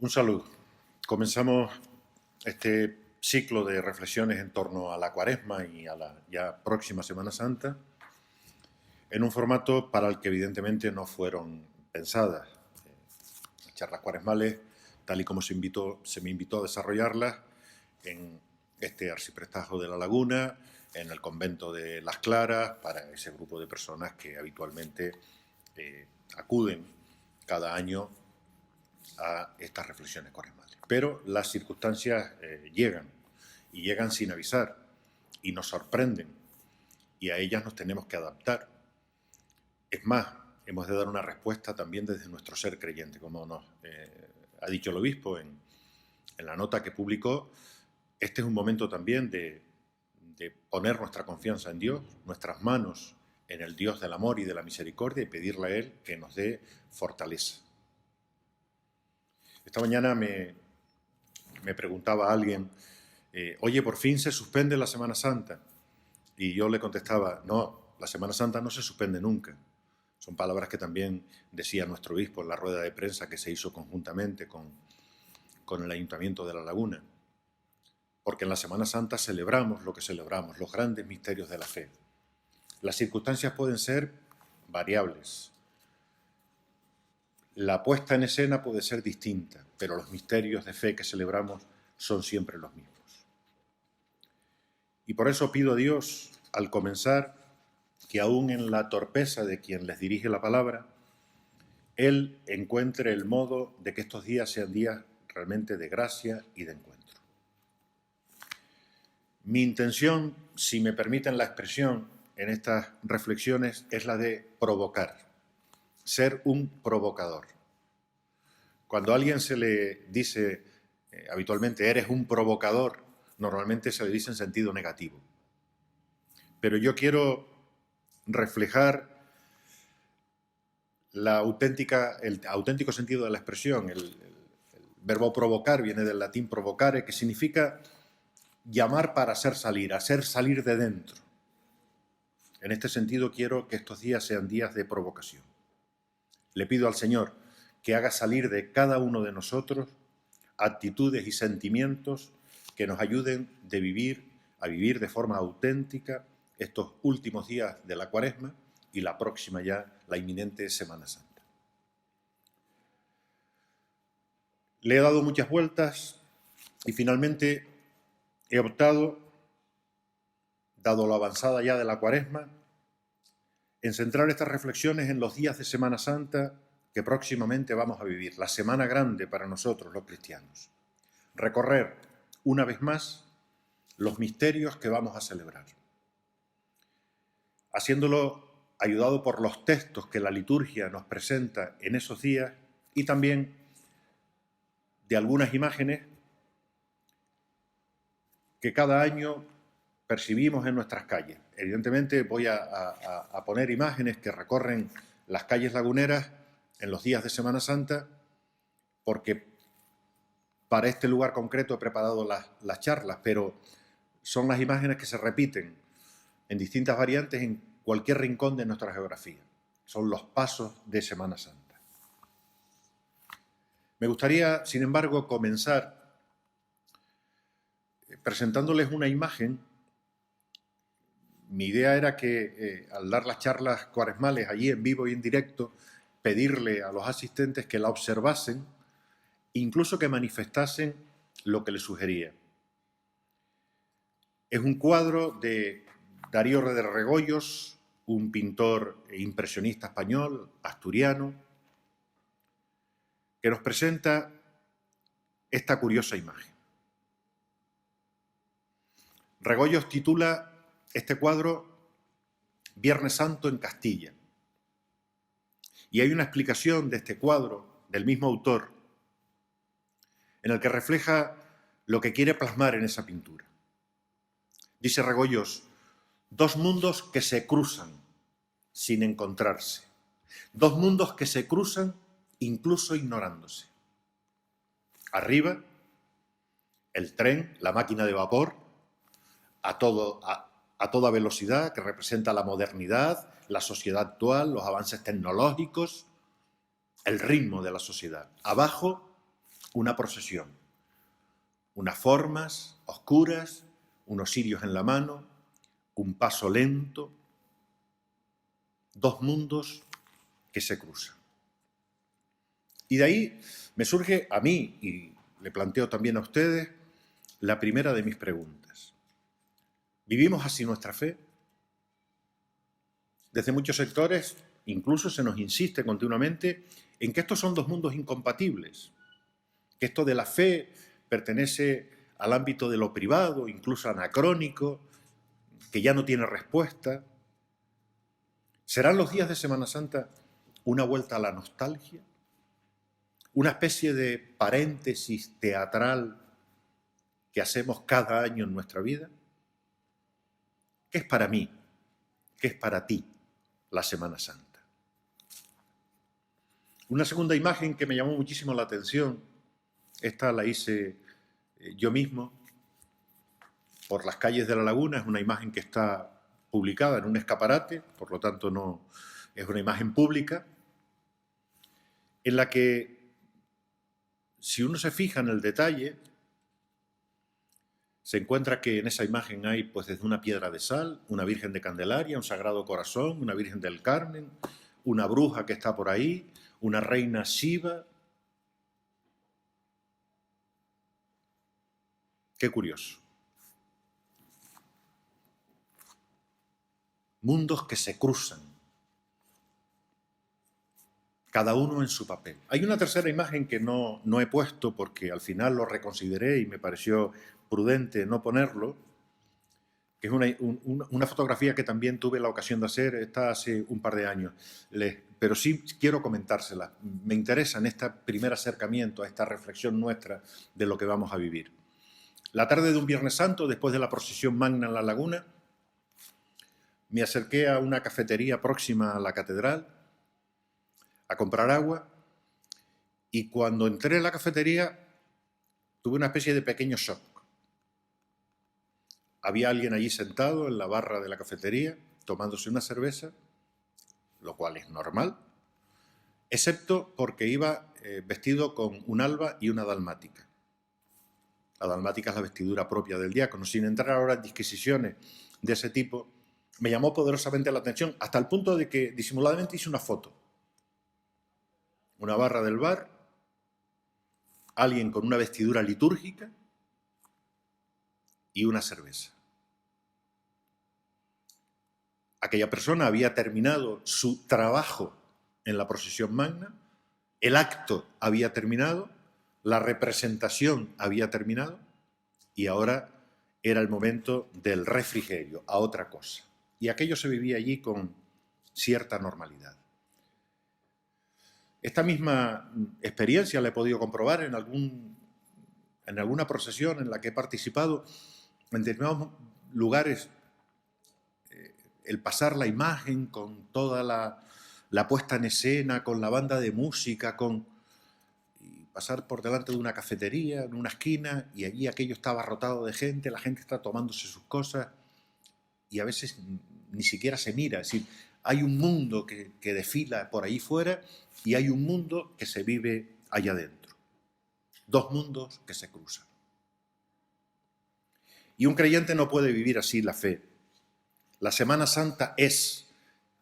Un saludo. Comenzamos este ciclo de reflexiones en torno a la Cuaresma y a la ya próxima Semana Santa en un formato para el que evidentemente no fueron pensadas. Las charlas cuaresmales, tal y como se me invitó a desarrollarlas en este arciprestajo de La Laguna, en el convento de Las Claras, para ese grupo de personas que habitualmente acuden cada año a estas reflexiones cuaresmales. Pero las circunstancias llegan, y llegan sin avisar, y nos sorprenden, y a ellas nos tenemos que adaptar. Es más, hemos de dar una respuesta también desde nuestro ser creyente, como nos ha dicho el obispo en la nota que publicó. Este es un momento también de poner nuestra confianza en Dios, nuestras manos en el Dios del amor y de la misericordia, y pedirle a Él que nos dé fortaleza. Esta mañana me preguntaba alguien, oye, por fin se suspende la Semana Santa. Y yo le contestaba, no, la Semana Santa no se suspende nunca. Son palabras que también decía nuestro obispo en la rueda de prensa que se hizo conjuntamente con el Ayuntamiento de La Laguna. Porque en la Semana Santa celebramos lo que celebramos, los grandes misterios de la fe. Las circunstancias pueden ser variables. La puesta en escena puede ser distinta, pero los misterios de fe que celebramos son siempre los mismos. Y por eso pido a Dios, al comenzar, que aún en la torpeza de quien les dirige la palabra, Él encuentre el modo de que estos días sean días realmente de gracia y de encuentro. Mi intención, si me permiten la expresión en estas reflexiones, es la de provocar, ser un provocador. Cuando a alguien se le dice habitualmente eres un provocador, normalmente se le dice en sentido negativo. Pero yo quiero reflejar el auténtico sentido de la expresión. El verbo provocar viene del latín provocare, que significa llamar para hacer salir de dentro. En este sentido quiero que estos días sean días de provocación. Le pido al Señor que haga salir de cada uno de nosotros actitudes y sentimientos que nos ayuden a vivir de forma auténtica estos últimos días de la Cuaresma y la próxima ya, la inminente Semana Santa. Le he dado muchas vueltas y finalmente he optado, dado la avanzada ya de la Cuaresma, en centrar estas reflexiones en los días de Semana Santa que próximamente vamos a vivir, la Semana Grande para nosotros los cristianos. Recorrer una vez más los misterios que vamos a celebrar, haciéndolo ayudado por los textos que la liturgia nos presenta en esos días y también de algunas imágenes que cada año percibimos en nuestras calles. Evidentemente voy a poner imágenes que recorren las calles laguneras en los días de Semana Santa, porque para este lugar concreto he preparado las charlas, pero son las imágenes que se repiten en distintas variantes en cualquier rincón de nuestra geografía. Son los pasos de Semana Santa. Me gustaría, sin embargo, comenzar presentándoles una imagen. Mi idea era que al dar las charlas cuaresmales allí en vivo y en directo, pedirle a los asistentes que la observasen, incluso que manifestasen lo que les sugería. Es un cuadro de Darío de Regoyos, un pintor impresionista español, asturiano, que nos presenta esta curiosa imagen. Regoyos titula este cuadro Viernes Santo en Castilla. Y hay una explicación de este cuadro, del mismo autor, en el que refleja lo que quiere plasmar en esa pintura. Dice Regoyos, dos mundos que se cruzan sin encontrarse. Dos mundos que se cruzan incluso ignorándose. Arriba, el tren, la máquina de vapor, a toda velocidad, que representa la modernidad, la sociedad actual, los avances tecnológicos, el ritmo de la sociedad. Abajo, una procesión, unas formas oscuras, unos cirios en la mano, un paso lento, dos mundos que se cruzan. Y de ahí me surge a mí, y le planteo también a ustedes, la primera de mis preguntas. ¿Vivimos así nuestra fe? Desde muchos sectores incluso se nos insiste continuamente en que estos son dos mundos incompatibles, que esto de la fe pertenece al ámbito de lo privado, incluso anacrónico, que ya no tiene respuesta. ¿Serán los días de Semana Santa una vuelta a la nostalgia? ¿Una especie de paréntesis teatral que hacemos cada año en nuestra vida? ¿Qué es para mí? ¿Qué es para ti la Semana Santa? Una segunda imagen que me llamó muchísimo la atención, esta la hice yo mismo, por las calles de La Laguna, es una imagen que está publicada en un escaparate, por lo tanto no es una imagen pública, en la que, si uno se fija en el detalle, se encuentra que en esa imagen hay pues desde una piedra de sal, una Virgen de Candelaria, un Sagrado Corazón, una Virgen del Carmen, una bruja que está por ahí, una reina Shiva. Qué curioso. Mundos que se cruzan, cada uno en su papel. Hay una tercera imagen que no he puesto porque al final lo reconsideré y me pareció prudente no ponerlo, que es una fotografía que también tuve la ocasión de hacer, esta hace un par de años, pero sí quiero comentársela. Me interesa en este primer acercamiento a esta reflexión nuestra de lo que vamos a vivir. La tarde de un Viernes Santo, después de la procesión magna en La Laguna, me acerqué a una cafetería próxima a la catedral a comprar agua y cuando entré en la cafetería tuve una especie de pequeño shock. Había alguien allí sentado en la barra de la cafetería tomándose una cerveza, lo cual es normal, excepto porque iba vestido con un alba y una dalmática. La dalmática es la vestidura propia del diácono. Sin entrar ahora en disquisiciones de ese tipo, me llamó poderosamente la atención hasta el punto de que disimuladamente hice una foto. Una barra del bar, alguien con una vestidura litúrgica y una cerveza. Aquella persona había terminado su trabajo en la procesión magna, el acto había terminado, la representación había terminado y ahora era el momento del refrigerio, a otra cosa. Y aquello se vivía allí con cierta normalidad. Esta misma experiencia la he podido comprobar en alguna procesión en la que he participado en determinados lugares. El pasar la imagen con toda la puesta en escena, con la banda de música, y pasar por delante de una cafetería, en una esquina, y allí aquello está abarrotado de gente, la gente está tomándose sus cosas, y a veces ni siquiera se mira. Es decir, hay un mundo que desfila por ahí fuera y hay un mundo que se vive allá adentro. Dos mundos que se cruzan. Y un creyente no puede vivir así la fe. La Semana Santa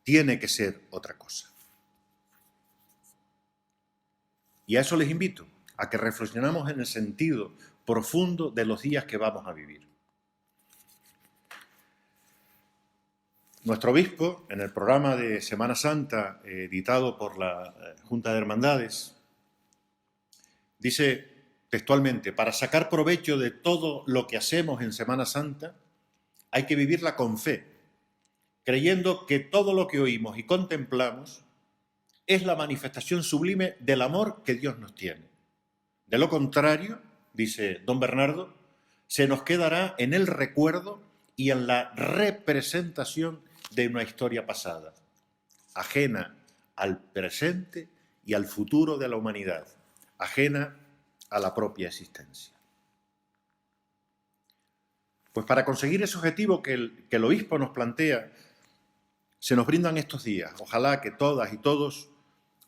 tiene que ser otra cosa. Y a eso les invito, a que reflexionemos en el sentido profundo de los días que vamos a vivir. Nuestro obispo, en el programa de Semana Santa, editado por la Junta de Hermandades, dice textualmente: para sacar provecho de todo lo que hacemos en Semana Santa, hay que vivirla con fe, creyendo que todo lo que oímos y contemplamos es la manifestación sublime del amor que Dios nos tiene. De lo contrario, dice don Bernardo, se nos quedará en el recuerdo y en la representación de una historia pasada, ajena al presente y al futuro de la humanidad, ajena a la propia existencia. Pues para conseguir ese objetivo que el obispo nos plantea, se nos brindan estos días. Ojalá que todas y todos,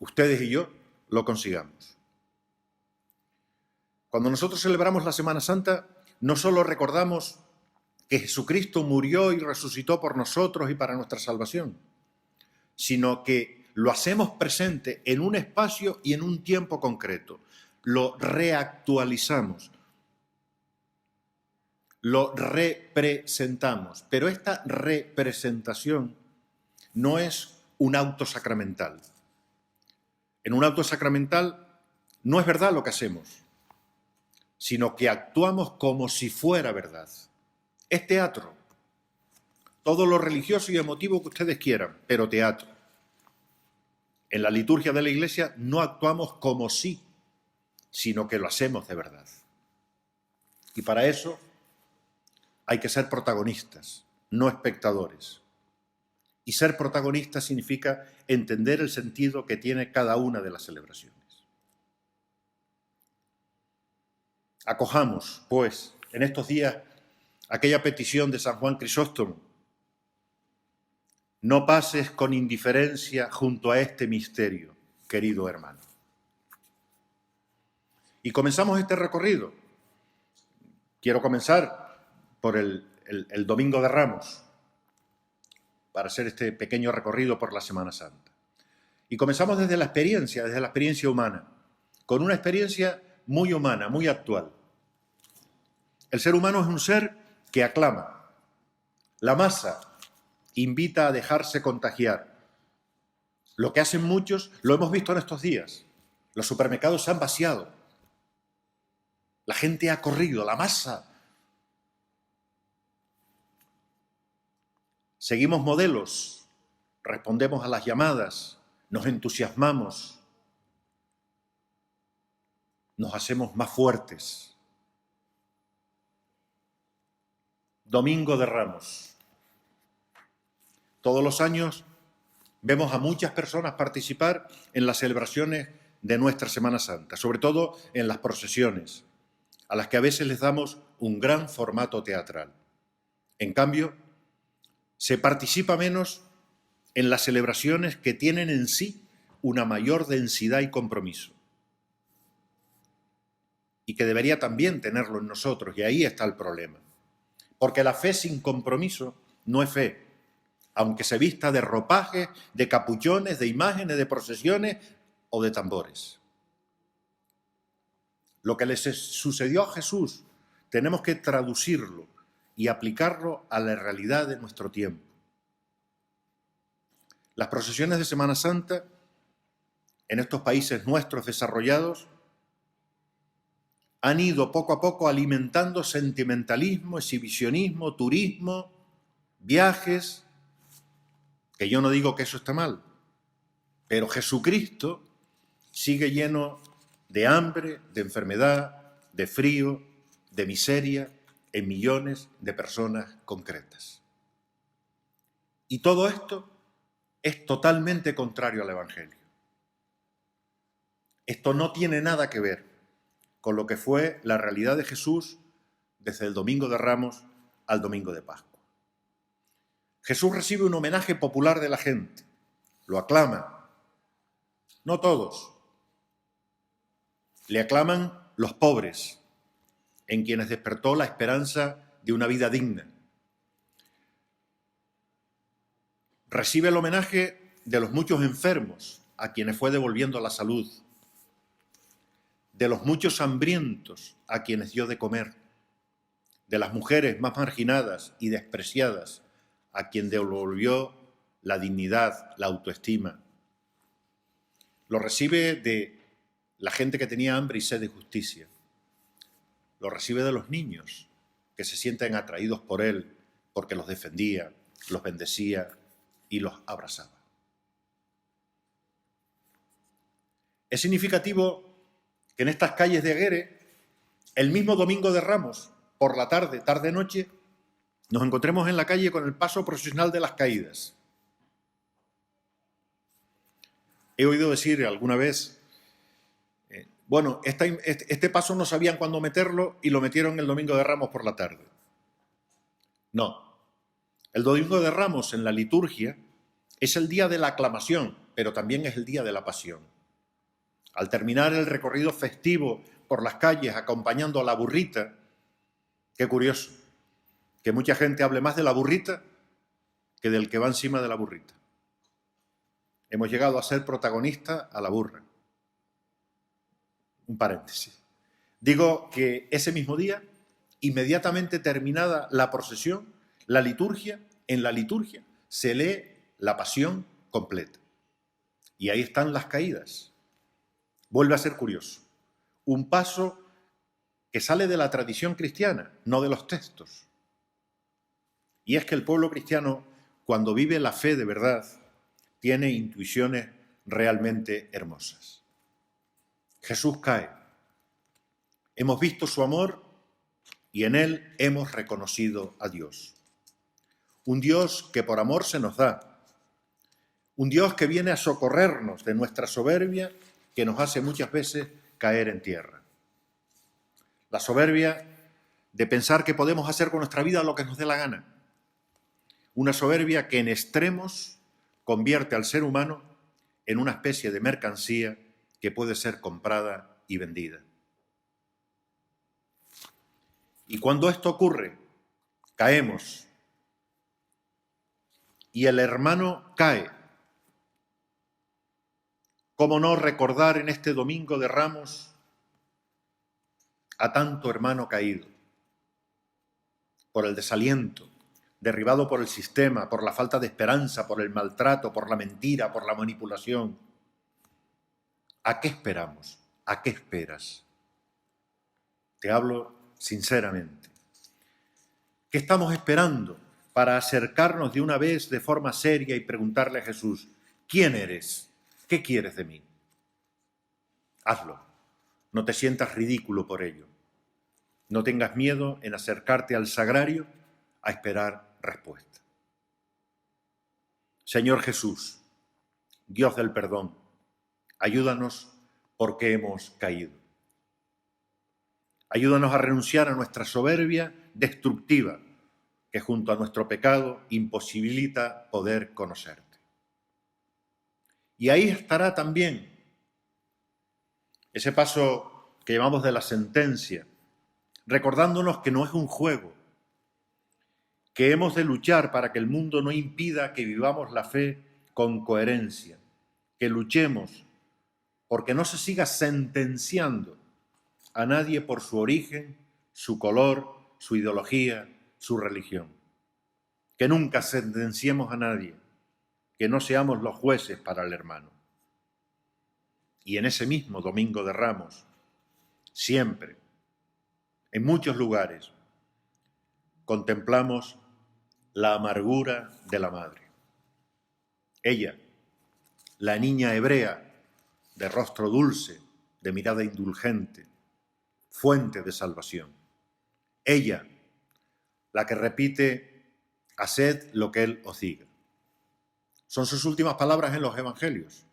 ustedes y yo, lo consigamos. Cuando nosotros celebramos la Semana Santa, no solo recordamos que Jesucristo murió y resucitó por nosotros y para nuestra salvación, sino que lo hacemos presente en un espacio y en un tiempo concreto. Lo reactualizamos, lo representamos. Pero esta representación no es un acto sacramental. En un acto sacramental no es verdad lo que hacemos, sino que actuamos como si fuera verdad. Es teatro. Todo lo religioso y emotivo que ustedes quieran, pero teatro. En la liturgia de la Iglesia no actuamos como si, sino que lo hacemos de verdad. Y para eso hay que ser protagonistas, no espectadores. Y ser protagonista significa entender el sentido que tiene cada una de las celebraciones. Acojamos, pues, en estos días aquella petición de San Juan Crisóstomo: no pases con indiferencia junto a este misterio, querido hermano. Y comenzamos este recorrido. Quiero comenzar por el Domingo de Ramos, para hacer este pequeño recorrido por la Semana Santa. Y comenzamos desde la experiencia humana, con una experiencia muy humana, muy actual. El ser humano es un ser que aclama. La masa invita a dejarse contagiar. Lo que hacen muchos, lo hemos visto en estos días. Los supermercados se han vaciado. La gente ha corrido, la masa. Seguimos modelos, respondemos a las llamadas, nos entusiasmamos, nos hacemos más fuertes. Domingo de Ramos. Todos los años vemos a muchas personas participar en las celebraciones de nuestra Semana Santa, sobre todo en las procesiones, a las que a veces les damos un gran formato teatral. En cambio, se participa menos en las celebraciones que tienen en sí una mayor densidad y compromiso, y que debería también tenerlo en nosotros, y ahí está el problema. Porque la fe sin compromiso no es fe, aunque se vista de ropajes, de capuchones, de imágenes, de procesiones o de tambores. Lo que le sucedió a Jesús tenemos que traducirlo y aplicarlo a la realidad de nuestro tiempo. Las procesiones de Semana Santa en estos países nuestros desarrollados han ido poco a poco alimentando sentimentalismo, exhibicionismo, turismo, viajes, que yo no digo que eso está mal, pero Jesucristo sigue lleno de hambre, de enfermedad, de frío, de miseria en millones de personas concretas. Y todo esto es totalmente contrario al Evangelio. Esto no tiene nada que ver con lo que fue la realidad de Jesús desde el Domingo de Ramos al Domingo de Pascua. Jesús recibe un homenaje popular de la gente, lo aclama. No todos. Le aclaman los pobres, en quienes despertó la esperanza de una vida digna. Recibe el homenaje de los muchos enfermos, a quienes fue devolviendo la salud. De los muchos hambrientos, a quienes dio de comer. De las mujeres más marginadas y despreciadas, a quien devolvió la dignidad, la autoestima. Lo recibe de la gente que tenía hambre y sed de justicia. Lo recibe de los niños, que se sienten atraídos por él, porque los defendía, los bendecía y los abrazaba. Es significativo que en estas calles de Aguere, el mismo Domingo de Ramos, por la tarde, tarde-noche, nos encontremos en la calle con el paso procesional de las caídas. He oído decir alguna vez, bueno, este paso no sabían cuándo meterlo y lo metieron el Domingo de Ramos por la tarde. No. El Domingo de Ramos en la liturgia es el día de la aclamación, pero también es el día de la pasión. Al terminar el recorrido festivo por las calles acompañando a la burrita. Qué curioso, que mucha gente hable más de la burrita que del que va encima de la burrita. Hemos llegado a ser protagonistas a la burra. Un paréntesis. Digo que ese mismo día, inmediatamente terminada la procesión, en la liturgia se lee la pasión completa. Y ahí están las caídas. Vuelve a ser curioso. Un paso que sale de la tradición cristiana, no de los textos. Y es que el pueblo cristiano, cuando vive la fe de verdad, tiene intuiciones realmente hermosas. Jesús cae. Hemos visto su amor y en él hemos reconocido a Dios. Un Dios que por amor se nos da. Un Dios que viene a socorrernos de nuestra soberbia que nos hace muchas veces caer en tierra. La soberbia de pensar que podemos hacer con nuestra vida lo que nos dé la gana. Una soberbia que en extremos convierte al ser humano en una especie de mercancía que puede ser comprada y vendida. Y cuando esto ocurre, caemos. Y el hermano cae. ¿Cómo no recordar en este Domingo de Ramos a tanto hermano caído? Por el desaliento, derribado por el sistema, por la falta de esperanza, por el maltrato, por la mentira, por la manipulación. ¿A qué esperamos? ¿A qué esperas? Te hablo sinceramente. ¿Qué estamos esperando para acercarnos de una vez de forma seria y preguntarle a Jesús, ¿quién eres? ¿Qué quieres de mí? Hazlo. No te sientas ridículo por ello. No tengas miedo en acercarte al sagrario a esperar respuesta. Señor Jesús, Dios del perdón, ayúdanos porque hemos caído. Ayúdanos a renunciar a nuestra soberbia destructiva que junto a nuestro pecado imposibilita poder conocerte. Y ahí estará también ese paso que llamamos de la sentencia, recordándonos que no es un juego, que hemos de luchar para que el mundo no impida que vivamos la fe con coherencia, que luchemos porque no se siga sentenciando a nadie por su origen, su color, su ideología, su religión. Que nunca sentenciemos a nadie, que no seamos los jueces para el hermano. Y en ese mismo Domingo de Ramos, siempre, en muchos lugares, contemplamos la amargura de la madre. Ella, la niña hebrea, de rostro dulce, de mirada indulgente, fuente de salvación. Ella, la que repite, haced lo que Él os diga. Son sus últimas palabras en los evangelios.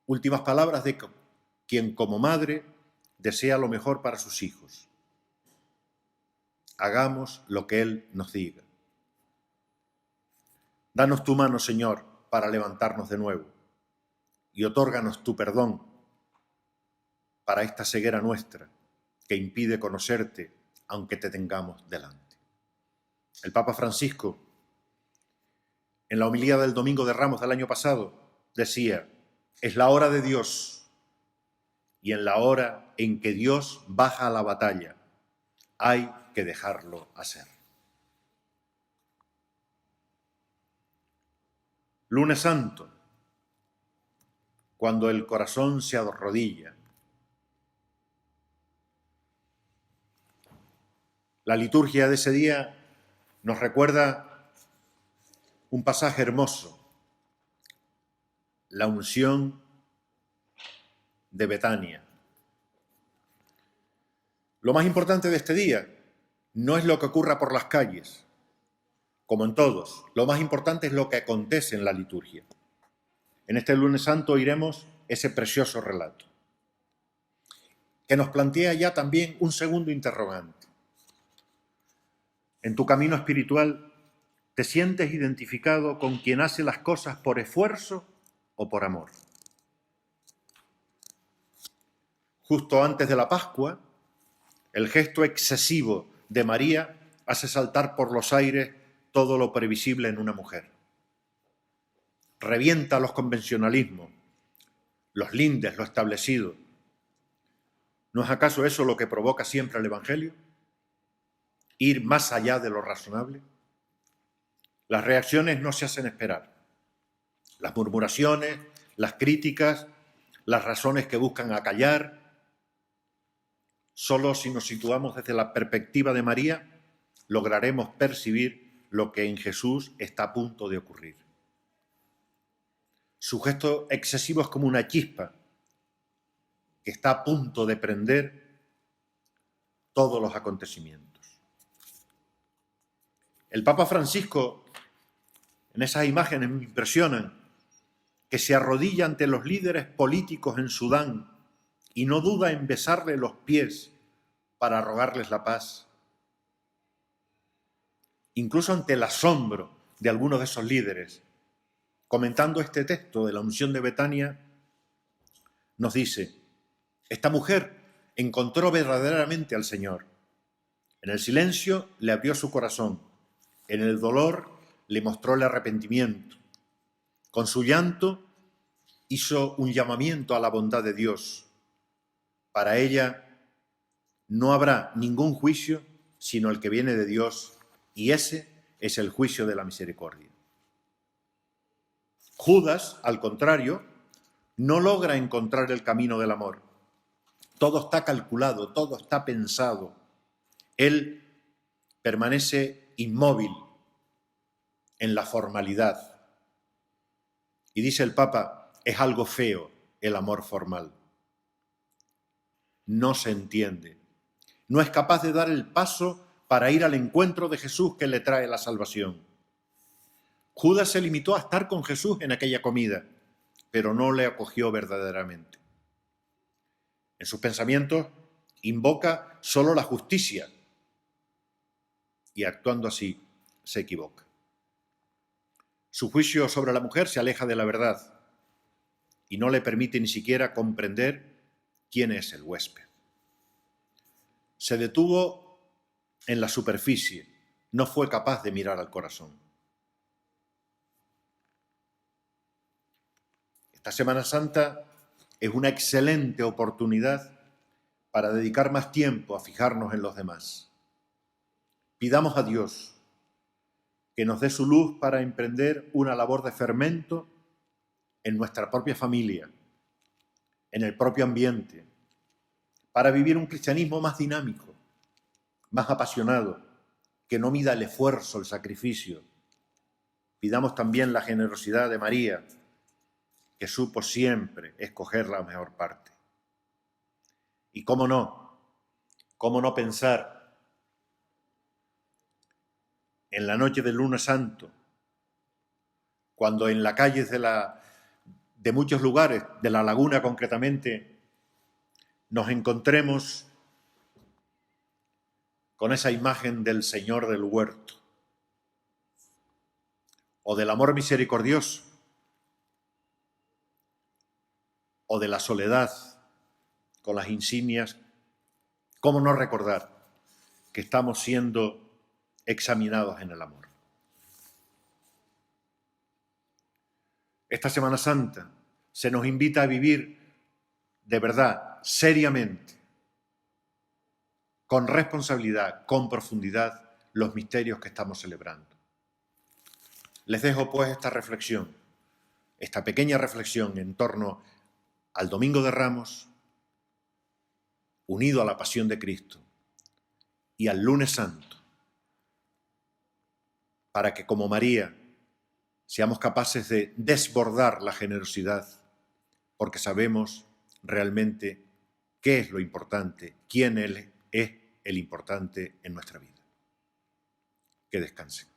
Últimas palabras de quien como madre desea lo mejor para sus hijos. Hagamos lo que Él nos diga. Danos tu mano, Señor, para levantarnos de nuevo y otórganos tu perdón para esta ceguera nuestra que impide conocerte aunque te tengamos delante. El Papa Francisco, en la homilía del Domingo de Ramos del año pasado, decía, es la hora de Dios y en la hora en que Dios baja a la batalla hay que dejarlo hacer. Lunes Santo, cuando el corazón se arrodilla. La liturgia de ese día nos recuerda un pasaje hermoso, la unción de Betania. Lo más importante de este día no es lo que ocurra por las calles, como en todos. Lo más importante es lo que acontece en la liturgia. En este Lunes Santo oiremos ese precioso relato, que nos plantea ya también un segundo interrogante. En tu camino espiritual, ¿te sientes identificado con quien hace las cosas por esfuerzo o por amor? justo antes de la Pascua, el gesto excesivo de María hace saltar por los aires todo lo previsible en una mujer. Revienta los convencionalismos, los lindes, lo establecido. ¿No es acaso eso lo que provoca siempre el Evangelio? Ir más allá de lo razonable. Las reacciones no se hacen esperar. Las murmuraciones, las críticas, las razones que buscan acallar. Solo si nos situamos desde la perspectiva de María, lograremos percibir lo que en Jesús está a punto de ocurrir. Su gesto excesivo es como una chispa que está a punto de prender todos los acontecimientos. El Papa Francisco, en esas imágenes me impresionan, que se arrodilla ante los líderes políticos en Sudán y no duda en besarle los pies para rogarles la paz. Incluso ante el asombro de algunos de esos líderes, comentando este texto de la unción de Betania, nos dice: esta mujer encontró verdaderamente al Señor. En el silencio le abrió su corazón, en el dolor le mostró el arrepentimiento. Con su llanto hizo un llamamiento a la bondad de Dios. Para ella no habrá ningún juicio sino el que viene de Dios, y ese es el juicio de la misericordia. Judas, al contrario, no logra encontrar el camino del amor. Todo está calculado, todo está pensado. Él permanece inmóvil en la formalidad. Y dice el Papa, es algo feo el amor formal. No se entiende. No es capaz de dar el paso para ir al encuentro de Jesús que le trae la salvación. Judas se limitó a estar con Jesús en aquella comida, pero no le acogió verdaderamente. En sus pensamientos invoca solo la justicia y actuando así se equivoca. Su juicio sobre la mujer se aleja de la verdad y no le permite ni siquiera comprender quién es el huésped. Se detuvo en la superficie, no fue capaz de mirar al corazón. Esta Semana Santa es una excelente oportunidad para dedicar más tiempo a fijarnos en los demás. Pidamos a Dios que nos dé su luz para emprender una labor de fermento en nuestra propia familia, en el propio ambiente, para vivir un cristianismo más dinámico, más apasionado, que no mida el esfuerzo, el sacrificio. Pidamos también la generosidad de María, que supo siempre escoger la mejor parte. Y cómo no pensar en la noche del Lunes Santo, cuando en las calles de muchos lugares, de La Laguna concretamente, nos encontremos con esa imagen del Señor del huerto, o del amor misericordioso, o de la soledad con las insignias. ¿Cómo no recordar que estamos siendo examinados en el amor? Esta Semana Santa se nos invita a vivir de verdad, seriamente, con responsabilidad, con profundidad, los misterios que estamos celebrando. Les dejo pues esta reflexión, esta pequeña reflexión en torno al Domingo de Ramos, unido a la Pasión de Cristo, y al Lunes Santo, para que como María seamos capaces de desbordar la generosidad, porque sabemos realmente qué es lo importante, quién es el importante en nuestra vida. Que descansen.